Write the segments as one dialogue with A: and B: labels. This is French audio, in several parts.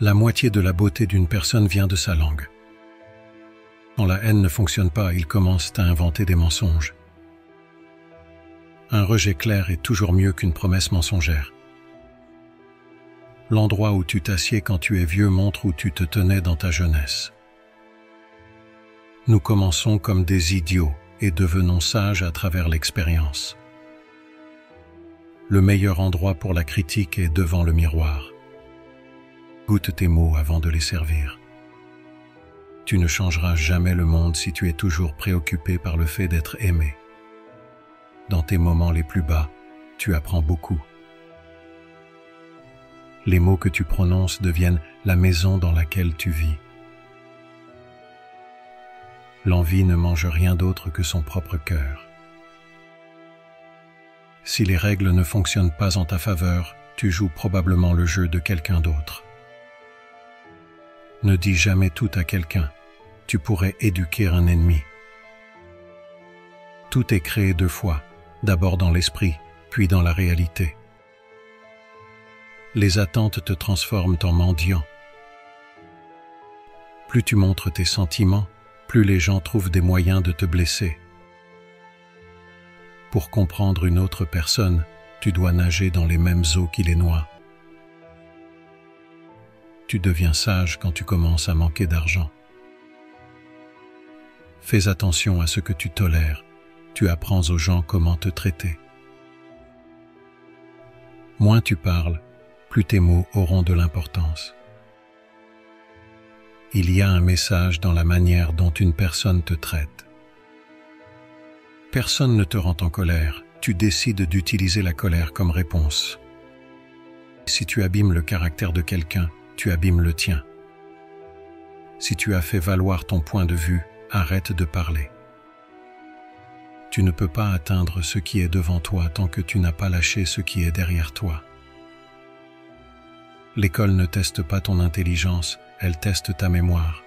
A: La moitié de la beauté d'une personne vient de sa langue. Quand la haine ne fonctionne pas, ils commencent à inventer des mensonges. Un rejet clair est toujours mieux qu'une promesse mensongère. L'endroit où tu t'assieds quand tu es vieux montre où tu te tenais dans ta jeunesse. Nous commençons comme des idiots et devenons sages à travers l'expérience. Le meilleur endroit pour la critique est devant le miroir. Goûte tes mots avant de les servir. Tu ne changeras jamais le monde si tu es toujours préoccupé par le fait d'être aimé. Dans tes moments les plus bas, tu apprends beaucoup. Les mots que tu prononces deviennent la maison dans laquelle tu vis. L'envie ne mange rien d'autre que son propre cœur. Si les règles ne fonctionnent pas en ta faveur, tu joues probablement le jeu de quelqu'un d'autre. Ne dis jamais tout à quelqu'un. Tu pourrais éduquer un ennemi. Tout est créé deux fois, d'abord dans l'esprit, puis dans la réalité. Les attentes te transforment en mendiant. Plus tu montres tes sentiments, plus les gens trouvent des moyens de te blesser. Pour comprendre une autre personne, tu dois nager dans les mêmes eaux qui les noient. Tu deviens sage quand tu commences à manquer d'argent. Fais attention à ce que tu tolères. Tu apprends aux gens comment te traiter. Moins tu parles, plus tes mots auront de l'importance. Il y a un message dans la manière dont une personne te traite. Personne ne te rend en colère, tu décides d'utiliser la colère comme réponse. Si tu abîmes le caractère de quelqu'un, tu abîmes le tien. Si tu as fait valoir ton point de vue, arrête de parler. Tu ne peux pas atteindre ce qui est devant toi tant que tu n'as pas lâché ce qui est derrière toi. L'école ne teste pas ton intelligence, elle teste ta mémoire.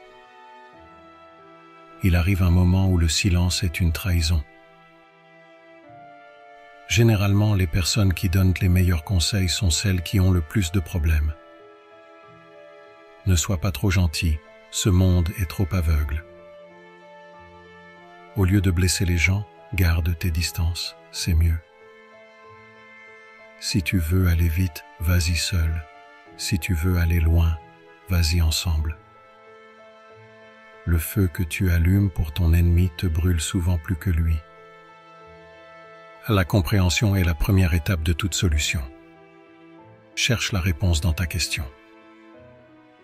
A: Il arrive un moment où le silence est une trahison. Généralement, les personnes qui donnent les meilleurs conseils sont celles qui ont le plus de problèmes. Ne sois pas trop gentil, ce monde est trop aveugle. Au lieu de blesser les gens, garde tes distances, c'est mieux. Si tu veux aller vite, vas-y seul. Si tu veux aller loin, vas-y ensemble. Le feu que tu allumes pour ton ennemi te brûle souvent plus que lui. La compréhension est la première étape de toute solution. Cherche la réponse dans ta question.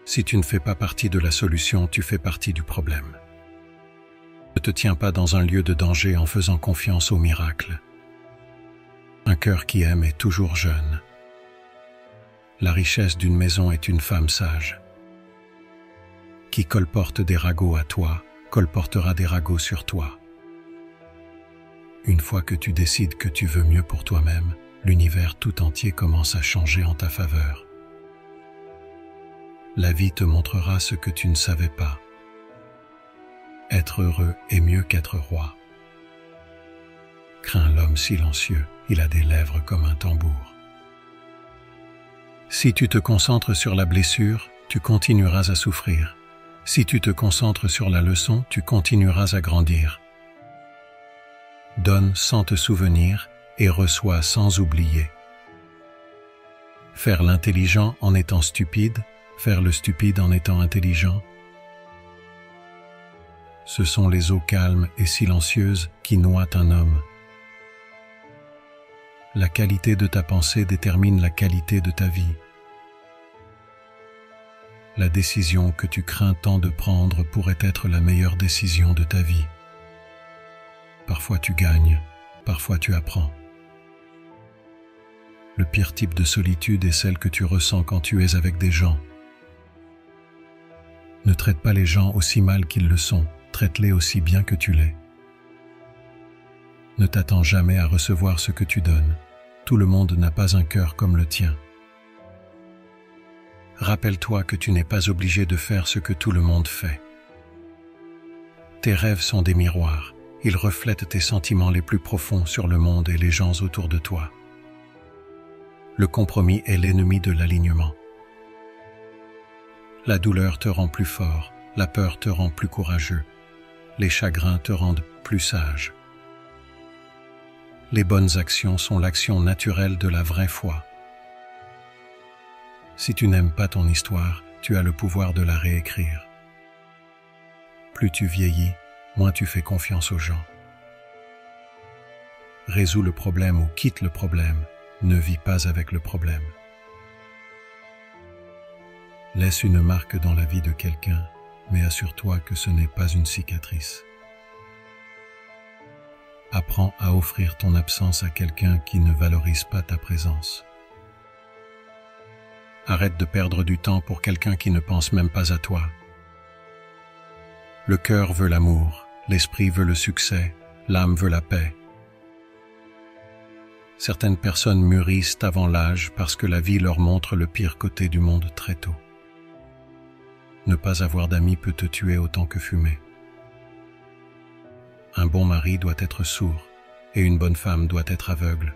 A: Si tu ne fais pas partie de la solution, tu fais partie du problème. Ne te tiens pas dans un lieu de danger en faisant confiance au miracle. Un cœur qui aime est toujours jeune. La richesse d'une maison est une femme sage. Qui colporte des ragots à toi, colportera des ragots sur toi. Une fois que tu décides que tu veux mieux pour toi-même, l'univers tout entier commence à changer en ta faveur. La vie te montrera ce que tu ne savais pas. Être heureux est mieux qu'être roi. Crains l'homme silencieux, il a des lèvres comme un tambour. Si tu te concentres sur la blessure, tu continueras à souffrir. Si tu te concentres sur la leçon, tu continueras à grandir. Donne sans te souvenir et reçois sans oublier. Faire l'intelligent en étant stupide, faire le stupide en étant intelligent. Ce sont les eaux calmes et silencieuses qui noient un homme. La qualité de ta pensée détermine la qualité de ta vie. La décision que tu crains tant de prendre pourrait être la meilleure décision de ta vie. Parfois tu gagnes, parfois tu apprends. Le pire type de solitude est celle que tu ressens quand tu es avec des gens. Ne traite pas les gens aussi mal qu'ils le sont, traite-les aussi bien que tu l'es. Ne t'attends jamais à recevoir ce que tu donnes. Tout le monde n'a pas un cœur comme le tien. Rappelle-toi que tu n'es pas obligé de faire ce que tout le monde fait. Tes rêves sont des miroirs. Ils reflètent tes sentiments les plus profonds sur le monde et les gens autour de toi. Le compromis est l'ennemi de l'alignement. La douleur te rend plus fort, la peur te rend plus courageux, les chagrins te rendent plus sage. Les bonnes actions sont l'action naturelle de la vraie foi. Si tu n'aimes pas ton histoire, tu as le pouvoir de la réécrire. Plus tu vieillis, moins tu fais confiance aux gens. Résous le problème ou quitte le problème, ne vis pas avec le problème. Laisse une marque dans la vie de quelqu'un, mais assure-toi que ce n'est pas une cicatrice. Apprends à offrir ton absence à quelqu'un qui ne valorise pas ta présence. Arrête de perdre du temps pour quelqu'un qui ne pense même pas à toi. Le cœur veut l'amour, l'esprit veut le succès, l'âme veut la paix. Certaines personnes mûrissent avant l'âge parce que la vie leur montre le pire côté du monde très tôt. Ne pas avoir d'amis peut te tuer autant que fumer. Un bon mari doit être sourd et une bonne femme doit être aveugle.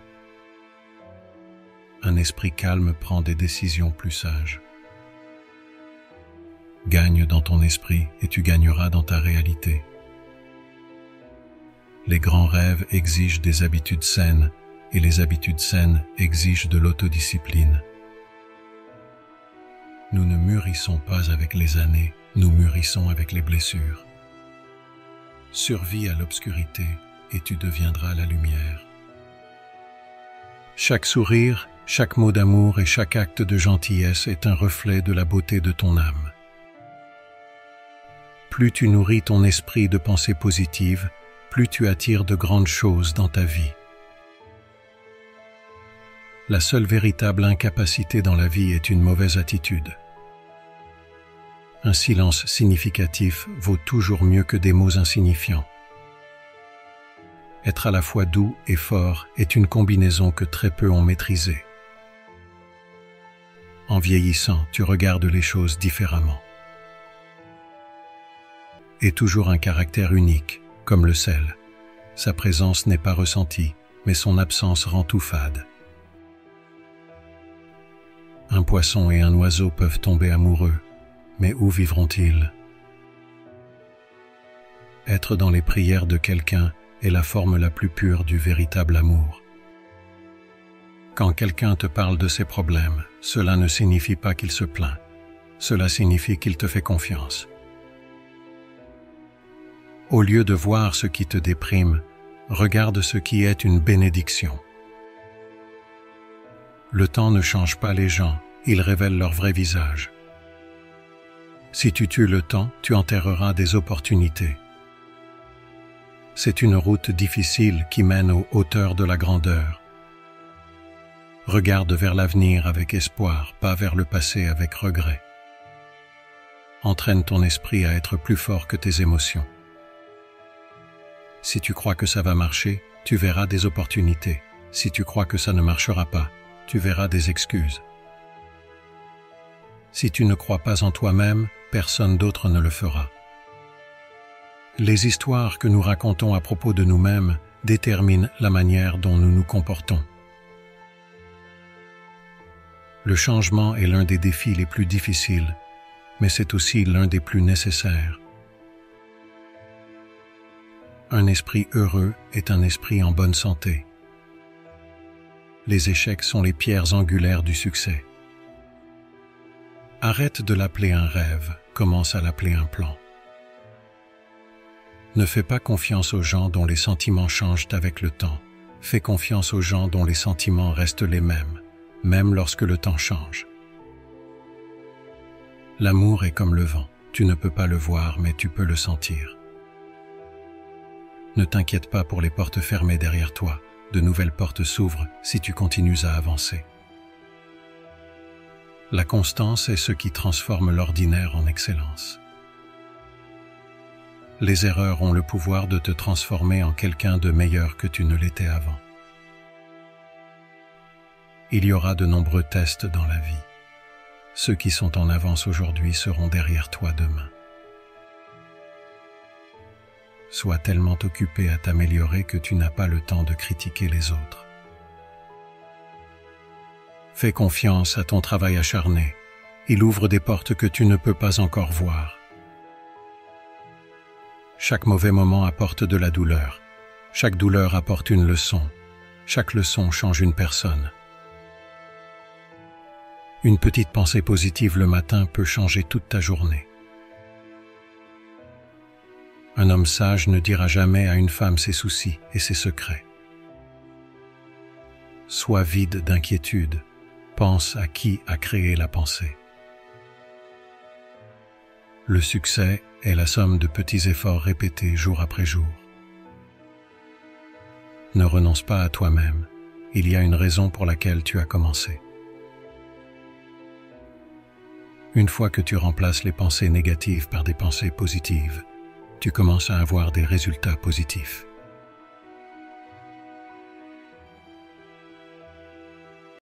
A: Un esprit calme prend des décisions plus sages. Gagne dans ton esprit et tu gagneras dans ta réalité. Les grands rêves exigent des habitudes saines et les habitudes saines exigent de l'autodiscipline. Nous ne mûrissons pas avec les années, nous mûrissons avec les blessures. Survis à l'obscurité et tu deviendras la lumière. Chaque sourire, chaque mot d'amour et chaque acte de gentillesse est un reflet de la beauté de ton âme. Plus tu nourris ton esprit de pensées positives, plus tu attires de grandes choses dans ta vie. La seule véritable incapacité dans la vie est une mauvaise attitude. Un silence significatif vaut toujours mieux que des mots insignifiants. Être à la fois doux et fort est une combinaison que très peu ont maîtrisée. En vieillissant, tu regardes les choses différemment. Et toujours un caractère unique, comme le sel. Sa présence n'est pas ressentie, mais son absence rend tout fade. Un poisson et un oiseau peuvent tomber amoureux, mais où vivront-ils? Être dans les prières de quelqu'un est la forme la plus pure du véritable amour. Quand quelqu'un te parle de ses problèmes, cela ne signifie pas qu'il se plaint. Cela signifie qu'il te fait confiance. Au lieu de voir ce qui te déprime, regarde ce qui est une bénédiction. Le temps ne change pas les gens, il révèle leur vrai visage. Si tu tues le temps, tu enterreras des opportunités. C'est une route difficile qui mène aux hauteurs de la grandeur. Regarde vers l'avenir avec espoir, pas vers le passé avec regret. Entraîne ton esprit à être plus fort que tes émotions. Si tu crois que ça va marcher, tu verras des opportunités. Si tu crois que ça ne marchera pas, tu verras des excuses. Si tu ne crois pas en toi-même, personne d'autre ne le fera. Les histoires que nous racontons à propos de nous-mêmes déterminent la manière dont nous nous comportons. Le changement est l'un des défis les plus difficiles, mais c'est aussi l'un des plus nécessaires. Un esprit heureux est un esprit en bonne santé. Les échecs sont les pierres angulaires du succès. Arrête de l'appeler un rêve, commence à l'appeler un plan. Ne fais pas confiance aux gens dont les sentiments changent avec le temps. Fais confiance aux gens dont les sentiments restent les mêmes, même lorsque le temps change. L'amour est comme le vent, tu ne peux pas le voir, mais tu peux le sentir. Ne t'inquiète pas pour les portes fermées derrière toi, de nouvelles portes s'ouvrent si tu continues à avancer. La constance est ce qui transforme l'ordinaire en excellence. Les erreurs ont le pouvoir de te transformer en quelqu'un de meilleur que tu ne l'étais avant. Il y aura de nombreux tests dans la vie. Ceux qui sont en avance aujourd'hui seront derrière toi demain. Sois tellement occupé à t'améliorer que tu n'as pas le temps de critiquer les autres. Fais confiance à ton travail acharné. Il ouvre des portes que tu ne peux pas encore voir. Chaque mauvais moment apporte de la douleur. Chaque douleur apporte une leçon. Chaque leçon change une personne. Une petite pensée positive le matin peut changer toute ta journée. Un homme sage ne dira jamais à une femme ses soucis et ses secrets. Sois vide d'inquiétude. Pense à qui a créé la pensée. Le succès est la somme de petits efforts répétés jour après jour. Ne renonce pas à toi-même. Il y a une raison pour laquelle tu as commencé. Une fois que tu remplaces les pensées négatives par des pensées positives, tu commences à avoir des résultats positifs.